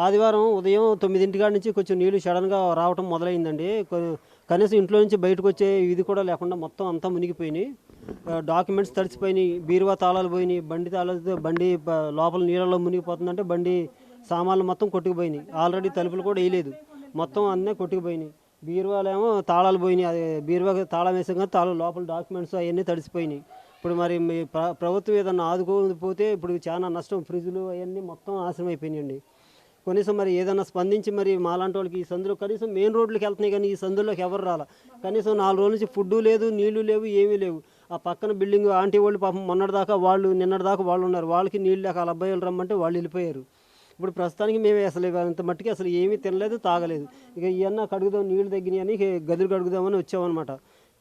ఆదివారం ఉదయం 9 కాడ నుంచి కొంచెం నీళ్లు సడన్గా రావటం మొదలైందండి. కనీసం ఇంట్లో నుంచి బయటకు వచ్చే ఇది కూడా లేకుండా మొత్తం అంతా మునిగిపోయినాయి. డాక్యుమెంట్స్ తడిసిపోయినాయి, బీరువా తాళాలు పోయినాయి, బండి తాళాలు బండి లోపల నీళ్ళలో మునిగిపోతుందంటే బండి సామాన్లు మొత్తం కొట్టుకుపోయినాయి. ఆల్రెడీ తలుపులు కూడా వేయలేదు, మొత్తం అన్నీ కొట్టుకుపోయినాయి. బీరువాలేమో తాళాలు పోయినాయి, అది బీరువాకి తాళం వేసాం కానీ తాళం లోపల డాక్యుమెంట్స్ అవన్నీ తడిసిపోయినాయి. ఇప్పుడు మరి మీ ప్రభుత్వం ఏదన్నా ఆదుకోకపోతే ఇప్పుడు చాలా నష్టం. ఫ్రిడ్జ్లు అవన్నీ మొత్తం నాశనం అయిపోయినాయండి. కనీసం మరి ఏదైనా స్పందించి మరి మాలాంటి వాళ్ళకి ఈ సందులో కనీసం మెయిన్ రోడ్లకి వెళ్తున్నాయి కానీ ఈ సందులోకి ఎవరు రాలా. కనీసం 4 రోజుల నుంచి ఫుడ్డు లేదు, నీళ్లు లేవు, ఏమీ లేవు. ఆ పక్కన బిల్డింగ్ ఆంటీ వాళ్ళు పాపం మొన్నటిదాకా నిన్నటిదాకా వాళ్ళు ఉన్నారు, వాళ్ళకి నీళ్ళు లేక వాళ్ళ అబ్బాయిలు రమ్మంటే వాళ్ళు వెళ్ళిపోయారు. ఇప్పుడు ప్రస్తుతానికి మేమే అసలు అంత మట్టికి అసలు ఏమీ తినలేదు, తాగలేదు. ఇక ఇవన్నీ కడుగుదాం, నీళ్ళు తగ్గినాయని గదులు కడుగుదామని వచ్చామన్నమాట.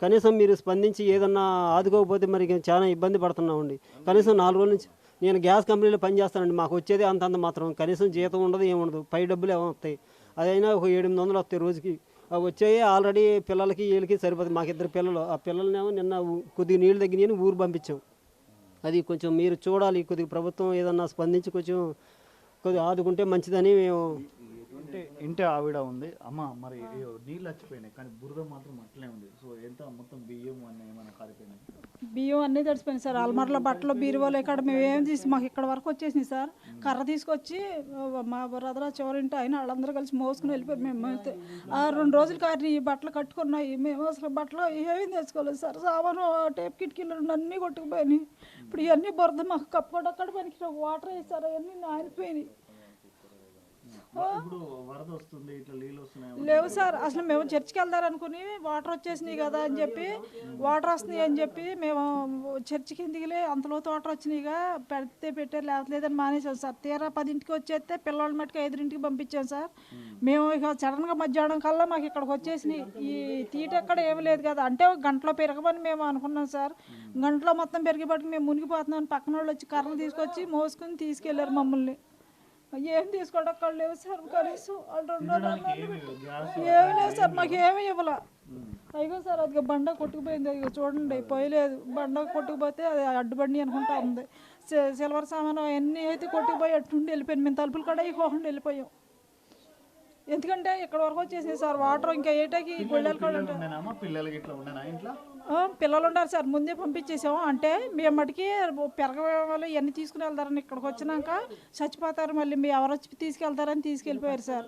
కనీసం మీరు స్పందించి ఏదన్నా ఆదుకోకపోతే మరి చాలా ఇబ్బంది పడుతున్నామండి. కనీసం 4 రోజుల నుంచి నేను గ్యాస్ కంపెనీలో పనిచేస్తానండి, మాకు వచ్చేది అంతంత మాత్రం. కనీసం జీతం ఉండదు, ఏముండదు, పై డబ్బులు ఏమో వస్తాయి. అదైనా ఒక 700-800 వస్తాయి రోజుకి. అవి వచ్చాయి ఆల్రెడీ పిల్లలకి వీళ్ళకి సరిపోతుంది. మాకు 2 పిల్లలు, ఆ పిల్లలనేమో నిన్న కొద్దిగా నీళ్ళు తగ్గినాయని ఊరు పంపించాం. అది కొంచెం మీరు చూడాలి, కొద్దిగా ప్రభుత్వం ఏదన్నా స్పందించి కొద్దిగా ఆదుకుంటే మంచిదని మేము. ఇంటి ఆవిడ ఉంది, అమ్మ మరి నీళ్ళు వచ్చిపోయినాయి కానీ బురద మాత్రం అట్లే ఉంది. సో ఎంత మొత్తం బియ్యం అన్నీ ఏమైనా కారిపోయినాయి? బియ్యం అన్నీ తడిసిపోయినాయి సార్. అల్మార్ల బట్టలు బీరువాలు ఇక్కడ మేము ఏం తీసి మాకు ఇక్కడ వరకు వచ్చేసినాయి సార్. కర్ర తీసుకొచ్చి మా బ్రదర్ చివరింటి ఆయన వాళ్ళందరూ కలిసి మోసుకుని వెళ్ళిపోయారు. మేము అయితే 2 రోజులు కారిని ఈ బట్టలు కట్టుకున్నాయి. మేము అసలు బట్టలు ఏమీ తెచ్చుకోలేదు సార్. సామాను టేప్ కిటికీలు అన్నీ కొట్టుకుపోయినాయి. ఇప్పుడు ఇవన్నీ బురద మాకు కప్పుకోవడం పనికి వాటర్ వేస్తారు, అవన్నీ నానిపోయినాయి. లేవు సార్. అసలు మేము చర్చికి వెళ్దారనుకుని వాటర్ వచ్చేసినాయి కదా అని చెప్పి, వాటర్ వస్తున్నాయి అని చెప్పి మేము చర్చికి ఎందుకులే అంతలోతో వాటర్ వచ్చినాయిగా పెట్టారు, లేదని మానేసాం సార్. తీరా 10ంటికి వచ్చేస్తే పిల్లల మట్టుకు 5ంటికి పంపించాం సార్. మేము ఇక సడన్గా మధ్యాహ్నం కల్లా మాకు ఇక్కడికి వచ్చేసినాయి. ఈ తీట ఎక్కడ ఏమి లేదు కదా అంటే ఒక గంటలో పెరగమని మేము అనుకున్నాం సార్. గంటలో మొత్తం పెరిగిపట్టుకు మేము మునిగిపోతున్నాం. పక్కన వాళ్ళు వచ్చి కర్రలు తీసుకొచ్చి మోసుకుని తీసుకెళ్లారు మమ్మల్ని. ఏం తీసుకోవడం లేవు సార్. కనీసం ఏమి లేదు సార్, మాకు ఏమీ ఇవ్వాల. అయిగో సార్ అది బండ కొట్టుకుపోయింది, ఇక చూడండి పోయలేదు. బండ కొట్టుకుపోతే అది అడ్డుబండి అనుకుంటా ఉంది. సిల్వర్ సామాను అన్నీ అయితే కొట్టుకుపోయి అట్టుండి వెళ్ళిపోయింది. మేము తలుపులు కూడా ఇవ్వకుండా వెళ్ళిపోయాం. ఎందుకంటే ఇక్కడ వరకు వచ్చేసింది సార్ వాటర్. ఇంకా ఏటాకి గొళ్ళలు కూడా పిల్లలు ఉన్నారు సార్. ముందే పంపించేసాము. అంటే మేము మటుకి పెరగవాలి ఇవన్నీ తీసుకుని వెళ్తారని ఇక్కడికి వచ్చినాక చచ్చిపోతారు, మళ్ళీ మీ ఎవరు వచ్చి తీసుకెళ్తారని తీసుకెళ్ళిపోయారు సార్.